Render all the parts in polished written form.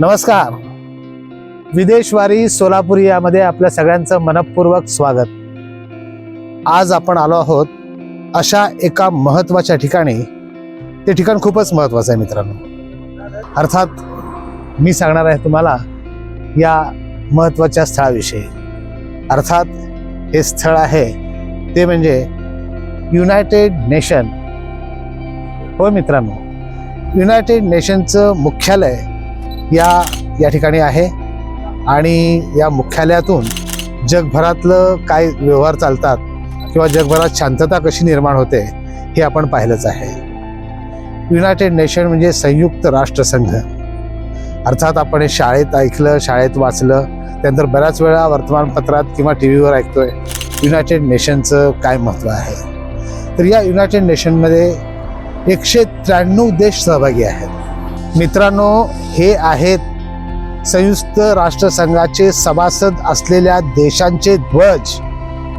नमस्कार. विदेशवारी सोलापुरी यामध्ये आपल्या सगळ्यांचं मनपूर्वक स्वागत. आज आपण आलो आहोत अशा एका महत्त्वाच्या ठिकाणी. ते ठिकाण खूपच महत्त्वाचं आहे मित्रांनो. अर्थात मी सांगणार आहे तुम्हाला या महत्त्वाच्या स्थळाविषयी. अर्थात हे स्थळ आहे ते म्हणजे युनायटेड नेशन. हो मित्रांनो, युनायटेड नेशनचं मुख्यालय या ठिकाणी आहे आणि या मुख्यालयातून जगभरातलं काय व्यवहार चालतात किंवा जगभरात शांतता कशी निर्माण होते हे आपण पाहिलंच आहे. युनायटेड नेशन म्हणजे संयुक्त राष्ट्रसंघ. अर्थात आपण हे शाळेत ऐकलं, शाळेत वाचलं, त्यानंतर बऱ्याच वेळा वर्तमानपत्रात किंवा टी व्हीवर ऐकतोय युनायटेड नेशनचं काय महत्त्व आहे. तर या युनायटेड नेशनमध्ये 193 देश सहभागी आहेत. मित्रांनो, हे आहेत संयुक्त राष्ट्रसंघाचे सभासद असलेल्या देशांचे ध्वज.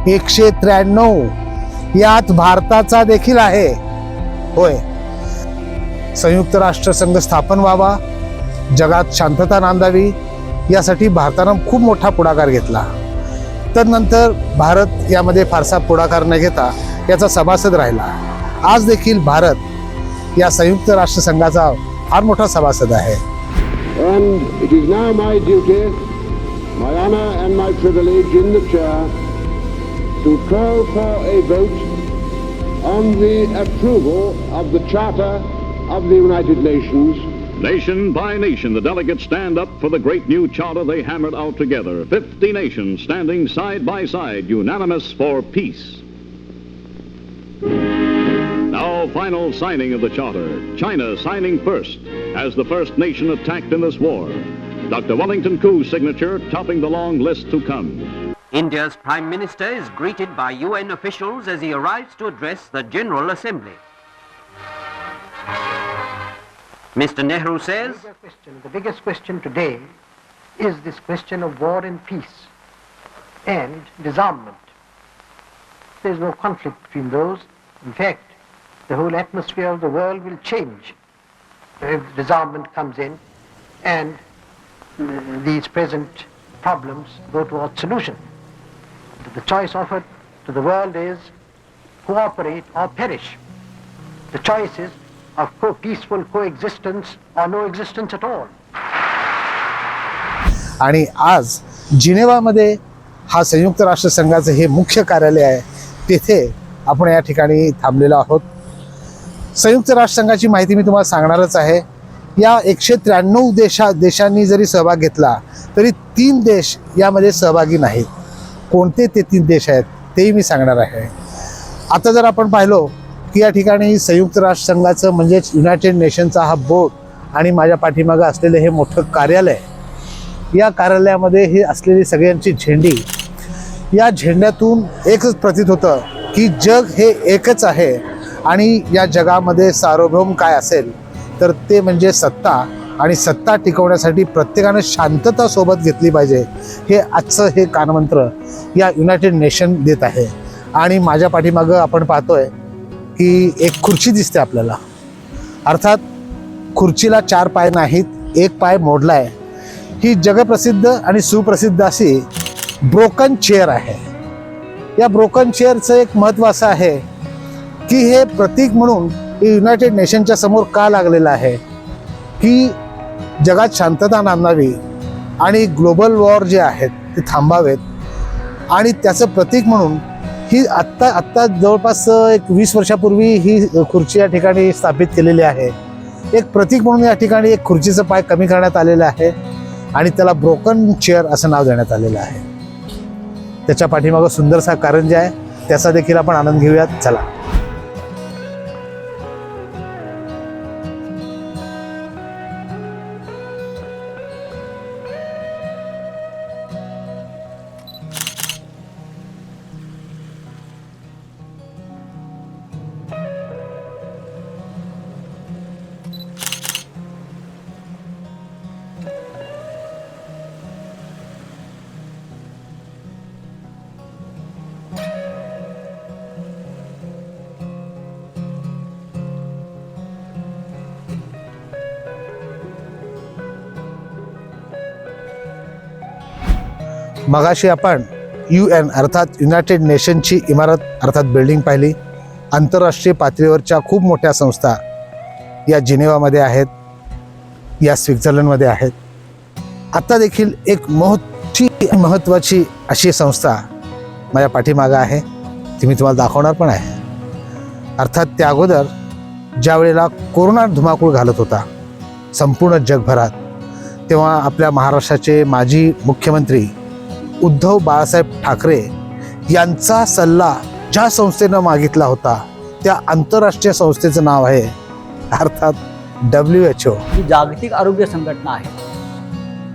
193. यात भारताचा देखील आहे. होय, संयुक्त राष्ट्रसंघ स्थापन व्हावा, जगात शांतता नांदावी यासाठी भारतानं खूप मोठा पुढाकार घेतला. तदनंतर भारत यामध्ये फारसा पुढाकार न घेता याचा सभासद राहिला. आज देखील भारत या संयुक्त राष्ट्रसंघाचा फार मोठा सभासद आहे. And it is now my duty, my honor and my privilege in the chair to call for a vote on the approval of the Charter of the United Nations. Nation by nation, the delegates stand up for the great new charter they hammered out together. 50 nations standing side by side, unanimous for peace. Now, final signing of the charter. China signing first as the first nation attacked in this war. Dr. Wellington Koo's signature topping the long list to come. India's Prime Minister is greeted by UN officials as he arrives to address the General Assembly. Mr. Nehru says, The biggest question today is this question of war and peace and disarmament. There is no conflict between those. In fact, the whole atmosphere of the world will change if disarmament comes in and these present problems go towards solution. The choice offered to the world is cooperate or perish. The choice is of peaceful coexistence or no existence at all. आणि आज जिनेवामध्ये हा संयुक्त राष्ट्रसंघाचं हे मुख्य कार्यालय आहे. तेथे आपण या ठिकाणी थांबलेलो आहोत. संयुक्त राष्ट्रसंघाची माहिती मी तुम्हाला सांगणारच आहे. या 193 देशांनी जरी सहभाग घेतला तरी 3 देश यामध्ये सहभागी नाहीत. कोणते ते 3 देश आहेत तेही मी सांगणार आहे. आता जर आपण पाहिलो की या ठिकाणी संयुक्त राष्ट्रसंघाचं म्हणजेच युनायटेड नेशनचा हा बोर्ड आणि माझ्या पाठीमागं असलेलं हे मोठं कार्यालय, या कार्यालयामध्ये ही असलेली सगळ्यांची झेंडी, या झेंड्यातून एकच प्रतीत होतं की जग हे एकच आहे आणि या जगामध्ये सार्वभौम काय असेल तर ते म्हणजे सत्ता, आणि सत्ता टिकवण्यासाठी प्रत्येकानं शांतता सोबत घेतली पाहिजे. हे आजचं हे कानमंत्र या युनायटेड नेशन देत आहे. आणि माझ्या पाठीमागं आपण पाहतोय की एक खुर्ची दिसते आपल्याला. अर्थात खुर्चीला 4 पाय नाहीत, 1 पाय मोडला आहे. ही जगप्रसिद्ध आणि सुप्रसिद्ध अशी ब्रोकन चेअर आहे. या ब्रोकन चेअरचं एक महत्त्व असं आहे की हे प्रतीक म्हणून युनायटेड नेशनच्या समोर का लागलेलं आहे की जगात शांतता नांदावी आणि ग्लोबल वॉर जे आहेत ते थांबावेत. आणि त्याचं प्रतीक म्हणून ही आत्ता जवळपास एक 20 वर्षापूर्वी ही खुर्ची या ठिकाणी स्थापित केलेली आहे. एक प्रतीक म्हणून या ठिकाणी एक खुर्चीचं पाय कमी करण्यात आलेलं आहे आणि त्याला ब्रोकन चेअर असं नाव देण्यात आलेलं आहे. त्याच्या पाठीमागं सुंदरसा कारंजा आहे, त्याचा देखील आपण आनंद घेऊयात. चला. मगाशी आपण UN अर्थात युनायटेड नेशनची इमारत अर्थात बिल्डिंग पाहिली. आंतरराष्ट्रीय पातळीवरच्या खूप मोठ्या संस्था या जिनेवामध्ये आहेत, या स्वित्झर्लंडमध्ये आहेत. आता देखील एक महत्त्वाची अशी संस्था माझ्या पाठीमागं आहे, ती मी तुम्हाला दाखवणार पण आहे. अर्थात त्या अगोदर ज्या वेळेला कोरोना धुमाकूळ घालत होता संपूर्ण जगभरात, तेव्हा आपल्या महाराष्ट्राचे माजी मुख्यमंत्री उद्धव बाळासाहेब ठाकरे यांचा सल्ला ज्या संस्थेनं मागितला होता त्या आंतरराष्ट्रीय संस्थेचं नाव आहे अर्थात WHO. ही जागतिक आरोग्य संघटना आहे.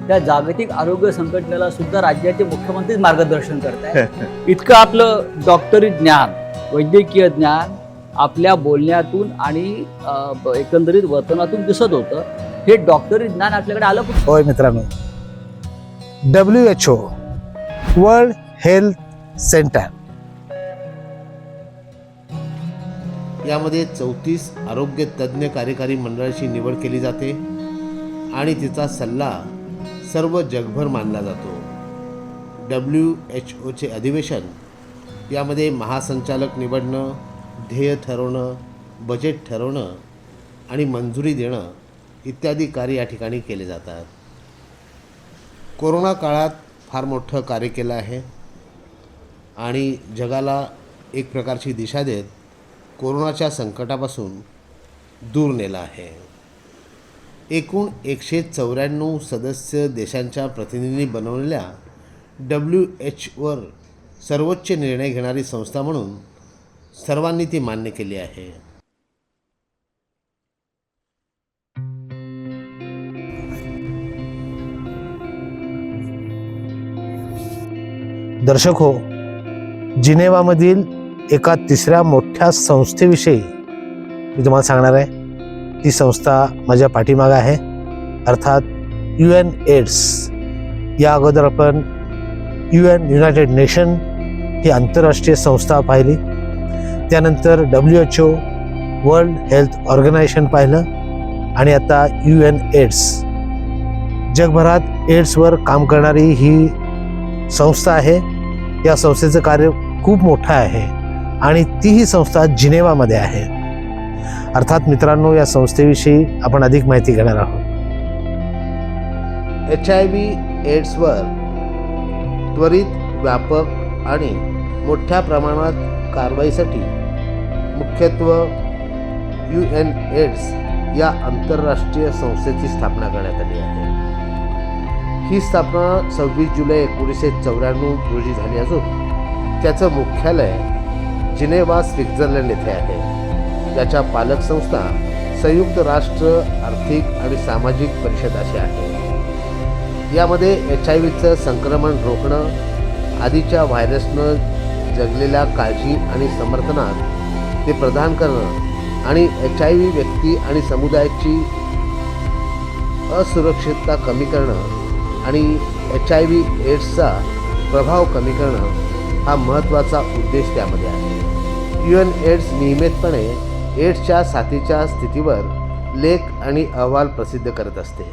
त्या जागतिक आरोग्य संघटनेला सुद्धा राज्याचे मुख्यमंत्रीच मार्गदर्शन करतायत. इतकं आपलं डॉक्टरी ज्ञान, वैद्यकीय ज्ञान आपल्या बोलण्यातून आणि एकंदरीत वर्तनातून दिसत होतं. हे डॉक्टरी ज्ञान आपल्याकडे आलं कुठं? होय मित्रांनो, WHO वर्ल्ड हेल्थ सेंटर यामध्ये 34 आरोग्य तज्ज्ञ कार्यकारी मंडळाची निवड केली जाते आणि तिचा सल्ला सर्व जगभर मानला जातो. WHOचे अधिवेशन यामध्ये महासंचालक निवडणं, ध्येय ठरवणं, बजेट ठरवणं आणि मंजुरी देणं इत्यादी कार्य या ठिकाणी केले जातात. कोरोना काळात फार मोठं कार्य केलं आहे आणि जगाला एक प्रकारची दिशा देत कोरोनाच्या संकटापासून दूर नेलं आहे. एकूण 194 सदस्य देशांच्या प्रतिनिधींनी बनवलेल्या WHOवर सर्वोच्च निर्णय घेणारी संस्था म्हणून सर्वांनी ती मान्य केली आहे. दर्शक हो, जिनेवामधील एका तिसऱ्या मोठ्या संस्थेविषयी मी तुम्हाला सांगणार आहे. ती संस्था माझ्या पाठीमागं आहे, अर्थात UNAIDS. या अगोदर आपण UN युनायटेड नेशन ही आंतरराष्ट्रीय संस्था पाहिली, त्यानंतर WHO वर्ल्ड हेल्थ ऑर्गनायझेशन पाहिलं आणि आता UNAIDS. जगभरात एड्सवर काम करणारी ही संस्था आहे. या संस्थेचं कार्य खूप मोठं आहे आणि तीही संस्था जिनेवामध्ये आहे. अर्थात मित्रांनो, या संस्थेविषयी आपण अधिक माहिती घेणार आहोत. HIV एड्सवर त्वरित, व्यापक आणि मोठ्या प्रमाणात कारवाईसाठी मुख्यत्वे UNAIDS या आंतरराष्ट्रीय संस्थेची स्थापना करण्यात आली आहे. ही स्थापना 26 जुलै 1994 रोजी झाली असून त्याचं मुख्यालय जिनेवा, स्वित्झर्लंड येथे आहे. याच्या पालक संस्था संयुक्त राष्ट्र आर्थिक आणि सामाजिक परिषद अशी आहे. यामध्ये HIVचं संक्रमण रोखणं, आधीच्या व्हायरसनं जगलेल्या काळजी आणि समर्थनात ते प्रदान करणं आणि HIV व्यक्ती आणि समुदायाची असुरक्षितता कमी करणं आणि HIV एड्सचा प्रभाव कमी करणं हा महत्त्वाचा उद्देश त्यामध्ये आहे. UNAIDS नियमितपणे एड्सच्या साथीच्या स्थितीवर लेख आणि अहवाल प्रसिद्ध करत असते.